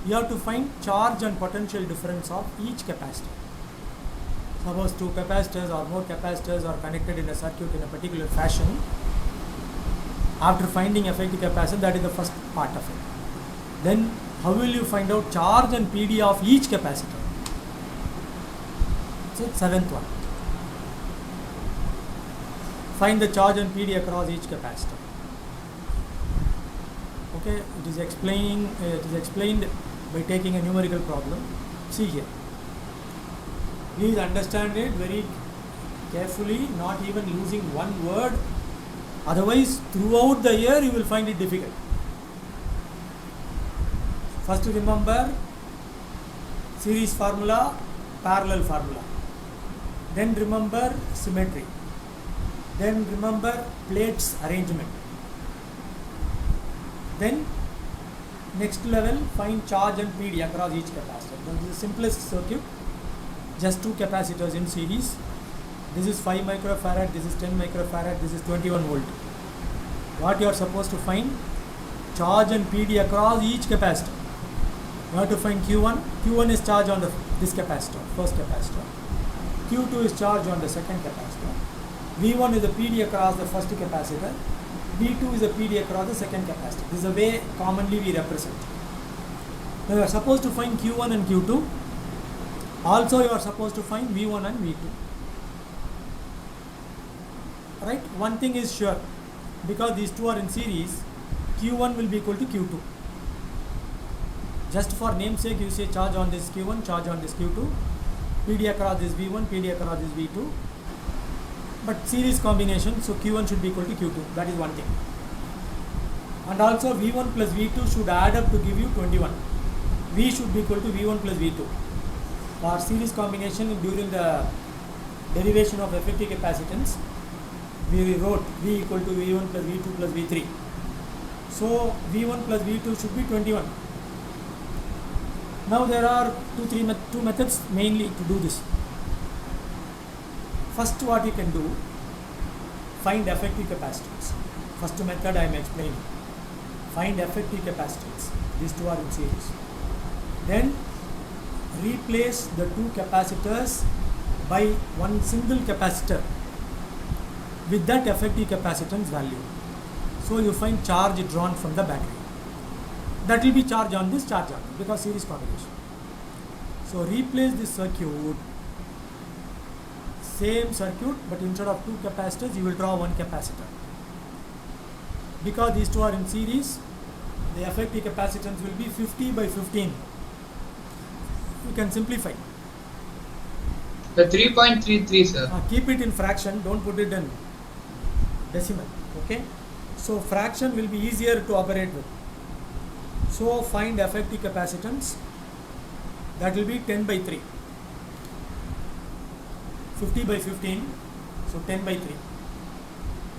you have to find charge and potential difference of each capacitor. Suppose two capacitors or more capacitors are connected in a circuit in a particular fashion. After finding effective capacitance, that is the first part of it. Then how will you find out charge and PD of each capacitor? So seventh one. Find the charge and PD across each capacitor. Okay, it is explained by taking a numerical problem. See here. Please understand it very carefully, not even losing one word. Otherwise, throughout the year you will find it difficult. First remember series formula, parallel formula. Then remember symmetry. Then remember plates arrangement. Then next level, find charge and PD across each capacitor. This is the simplest circuit. Just two capacitors in series. This is 5 microfarad, this is 10 microfarad, this is 21 volt. What you are supposed to find? Charge and PD across each capacitor. You have to find Q1. Q1 is charge on this capacitor, first capacitor. Q2 is charge on the second capacitor. V1 is the PD across the first capacitor. V2 is the PD across the second capacitor. This is the way commonly we represent. Now you are supposed to find Q1 and Q2. Also you are supposed to find V1 and V2. Right? One thing is sure, because these two are in series, Q1 will be equal to Q2. Just for namesake, you say charge on this Q1, charge on this Q2, PD across this V1, PD across this V2. But series combination, so Q1 should be equal to Q2. That is one thing. And also V1 plus V2 should add up to give you 21. V should be equal to V1 plus V2. For series combination, during the derivation of effective capacitance, we wrote V equal to V1 plus V2 plus V3. So V1 plus V2 should be 21. Now there are two methods mainly to do this. First, what you can do, find effective capacitance. First method I am explaining. Find effective capacitance. These two are in series. Then replace the two capacitors by one single capacitor with that effective capacitance value. So you find charge drawn from the battery. That will be charge on this, charge on this, because series combination. So replace this circuit, same circuit, but instead of two capacitors you will draw one capacitor. Because these two are in series, the effective capacitance will be 50 by 15. You can simplify. The 3.33, sir. Keep it in fraction, don't put it in decimal. Okay? So fraction will be easier to operate with. So find effective capacitance. That will be 10 by 3. 50 by 15. So 10 by 3.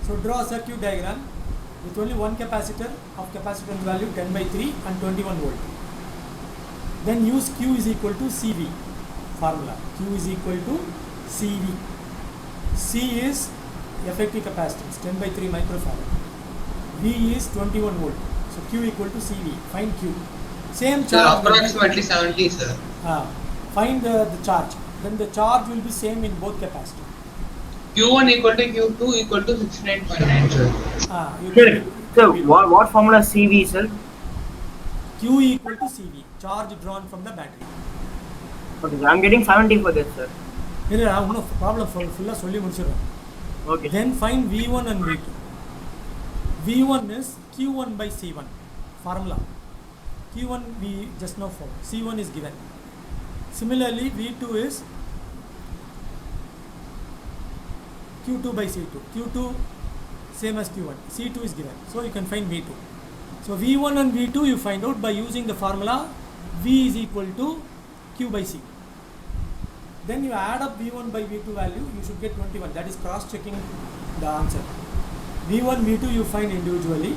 So draw a circuit diagram with only one capacitor of capacitance value 10 by 3 and 21 volt. Then use Q is equal to CV formula. Q is equal to CV. C is effective capacitance 10 by 3 microfarad. V is 21 volt. So Q equal to CV. Find Q. Same charge. Sir, approximately 70, sir. Find the charge. Then the charge will be same in both capacitors. Q1 equal to Q2 equal to 69.9, sir. Sir, what formula CV, sir? Q equal to CV. Charge drawn from the battery. Okay, I'm getting 70 for this, sir. No problem. Full. Okay. Then find V1 and V2. V1 is Q1 by C1 formula. Q1 we just now found. C1 is given. Similarly, V2 is Q2 by C2. Q2 same as Q1. C2 is given. So you can find V2. So V1 and V2 you find out by using the formula V is equal to Q by C. Then you add up V1 by V2 value, you should get 21. That is cross checking the answer. V1, V2 you find individually.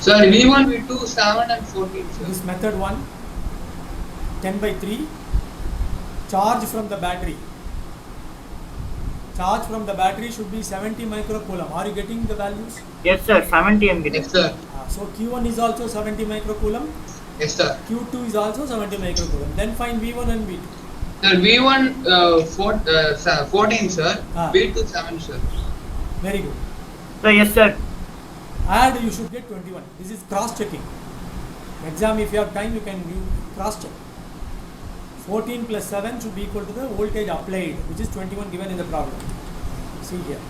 Sir, V1, V2, 7 and 14, sir. This method 1, 10 by 3, charge from the battery. Charge from the battery should be 70 microcoulomb. Are you getting the values? Yes, sir. 70 I'm getting. Yes, sir. So Q1 is also 70 microcoulomb. Yes, sir. Q2 is also 70 microcoulomb. Then find V1 and V2. Sir, V1 14, sir. Ah. V2 7, sir. Very good. Sir, yes, sir. Add, you should get 21. This is cross checking. Exam, if you have time, you can cross check. 14 plus 7 should be equal to the voltage applied, which is 21 given in the problem. See here.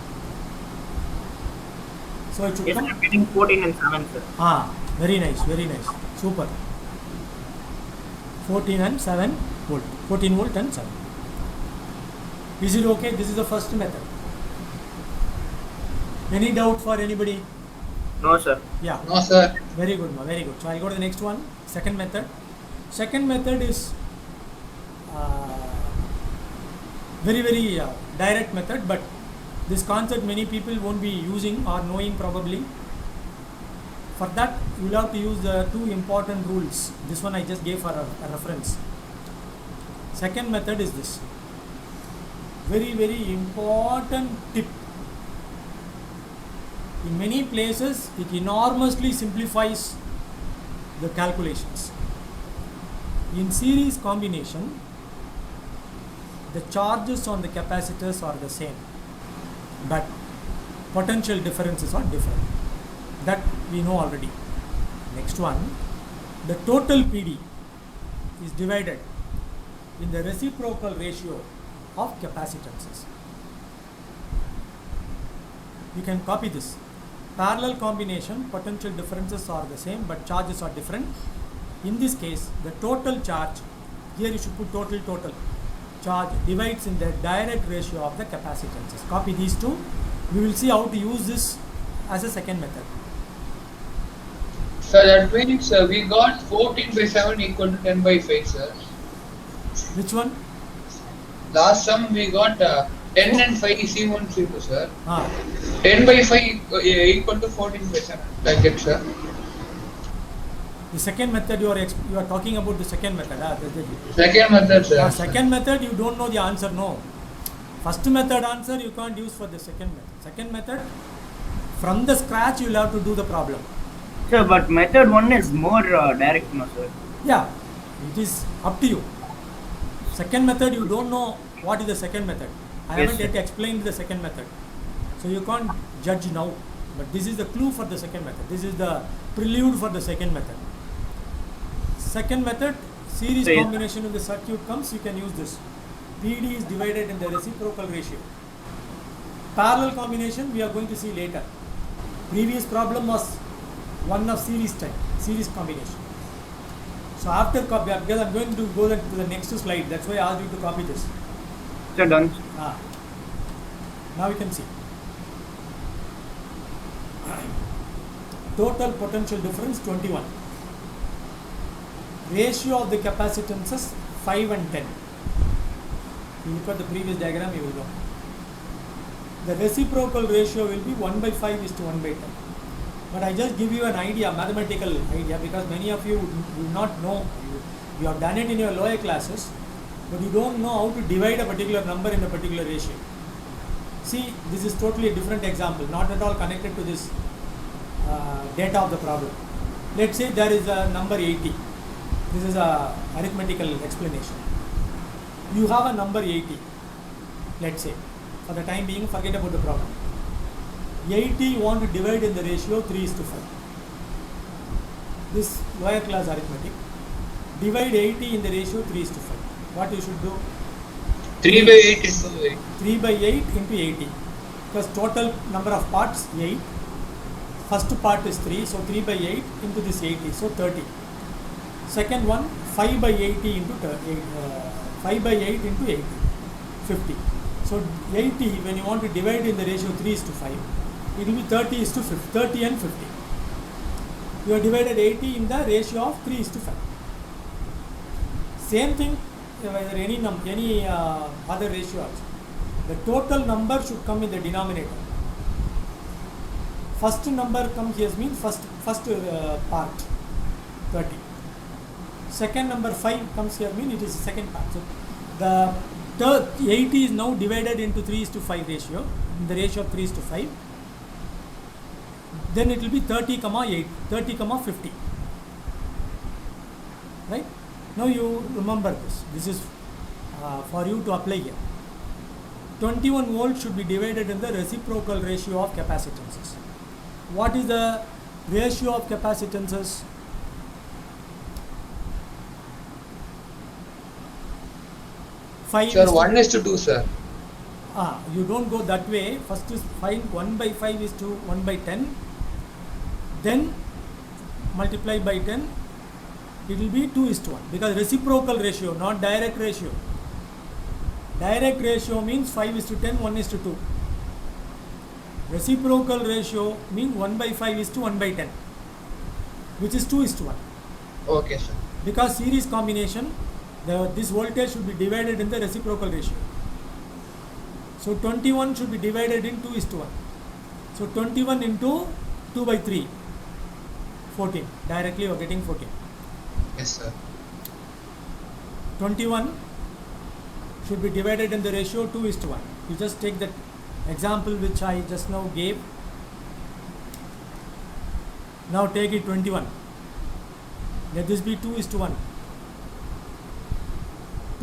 So it should Yes, come. I'm getting 14 and 7, sir. Very nice, very nice. Super. 14 and 7 volt. 14 volt and 7. Is it okay? This is the first method. Any doubt for anybody? No, sir. Yeah. No, sir. Very good, ma. Very good. So I'll go to the next one. Second method. Second method is very direct method, but this concept many people won't be using or knowing probably. For that, you will have to use the two important rules. This one I just gave for a reference. Second method is this. Very important tip. In many places, it enormously simplifies the calculations. In series combination, the charges on the capacitors are the same, but potential differences are different. That we know already. Next one, the total PD is divided in the reciprocal ratio of capacitances. You can copy this. Parallel combination, potential differences are the same, but charges are different. In this case, the total charge, here you should put total charge, divides in the direct ratio of the capacitances. Copy these two. We will see how to use this as a second method. So that means we got 14 by 7 equal to 10 by 5, sir. Which one? Last sum we got 10 and 5 C1, C2, sir. 10 by 5 equal to 14 by 7. Like it, sir. The second method you are talking about the second method. Second method, sir. Second method you don't know the answer, no. First method answer you can't use for the second method. Second method, from the scratch you will have to do the problem. Sir, but method 1 is more direct, no, sir. Yeah, it is up to you. Second method you don't know what is the second method. I Yes, haven't yet explained the second method. So you can't judge now. But this is the clue for the second method. This is the prelude for the second method. Second method, series So, combination in the circuit comes, you can use this. PD is divided in the reciprocal ratio. Parallel combination we are going to see later. Previous problem was one of series type, series combination. So after copy, because I'm going to go to the next slide, that's why I asked you to copy this. Sir, done. Now you can see. Total potential difference 21. Ratio of the capacitances 5 and 10. You look at the previous diagram, you will know. The reciprocal ratio will be 1 by 5 is to 1 by 10. But I just give you an idea, mathematical idea, because many of you do not know. You have done it in your lower classes, but you don't know how to divide a particular number in a particular ratio. See, this is totally a different example, not at all connected to this data of the problem. Let's say there is a number 80. This is a arithmetical explanation. You have a number 80. Let's say, for the time being, forget about the problem. 80 you want to divide in the ratio 3 is to 5. This lower class arithmetic. Divide 80 in the ratio 3 is to 5. What you should do? 3 by 8 into 8. 3 by 8 into 80. Because total number of parts 8. First part is 3, so 3 by 8 into this 80, so 30. Second one, 5 by 80 into 5 by 8 into 80, 50. So 80, when you want to divide in the ratio 3 is to 5, it will be 30 is to 50, 30 and 50. You have divided 80 in the ratio of 3 is to 5. Same thing, whether any other ratio also. The total number should come in the denominator. First number comes here means first part, 30. Second number 5 comes here means it is the second part. So the 80 is now divided into 3 is to 5 ratio, in the ratio of 3 is to 5. Then it will be 30, 8, 30, 50. right? Now you remember this. This is for you to apply here. 21 volts should be divided in the reciprocal ratio of capacitances. What is the ratio of capacitances? Sir, 1:2, sir. You don't go that way. First is find 1 by 5 is to 1 by 10. Then multiply by 10. It will be 2:1 because reciprocal ratio, not direct ratio. Direct ratio means 5:10, 1:2. Reciprocal ratio means 1 by 5 is to 1 by 10, which is 2:1. Okay, sir. Because series combination, this voltage should be divided in the reciprocal ratio. So 21 should be divided in 2:1. So 21 into 2 by 3, 14. Directly you are getting 14. Yes, sir. 21 should be divided in the ratio 2:1. You just take that example which I just now gave. Now take it 21. Let this be 2:1.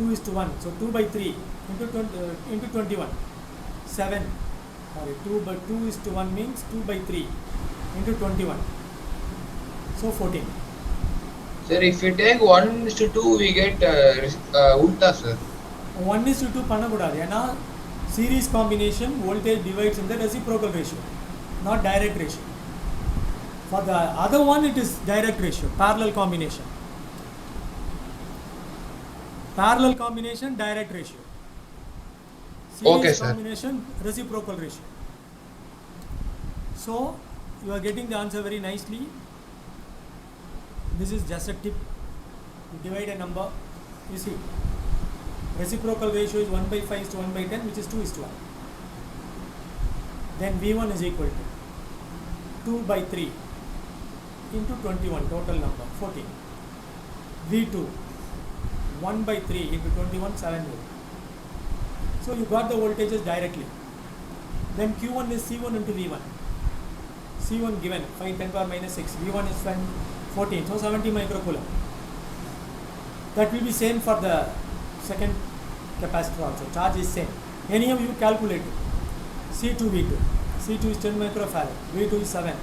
2:1. So 2 by 3 into 21. 7. Sorry, 2:1 means 2 by 3 into 21. So 14. Sir, if we take 1:2, we get ulta, sir. 1:2 பண்ணக்கூடாது ஏன்னா series combination voltage divides in the reciprocal ratio, not direct ratio. For the other one it is direct ratio, parallel combination. Parallel combination, direct ratio. Series Okay, sir. combination, reciprocal ratio. So you are getting the answer very nicely. This is just a tip. You divide a number, you see. Reciprocal ratio is 1 by 5 is to 1 by 10, which is 2:1. Then V1 is equal to 2 by 3 into 21, total number 14. V2 1 by 3 into 21, 7 volt. So you got the voltages directly. Then Q1 is C1 into V1. C1 given 5 10 power minus 6. V1 is 14, so 70 microcoulomb. That will be same for the second capacitor also. Charge is same. Any of you calculate it. C2 V2. C2 is 10 microfarad. V2 is 7.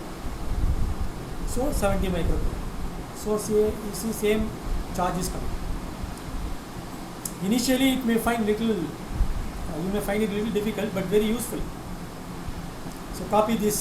So 70 microcoulomb. So you see same charge is coming. Initially it may find little, you may find it little difficult but very useful. So copy this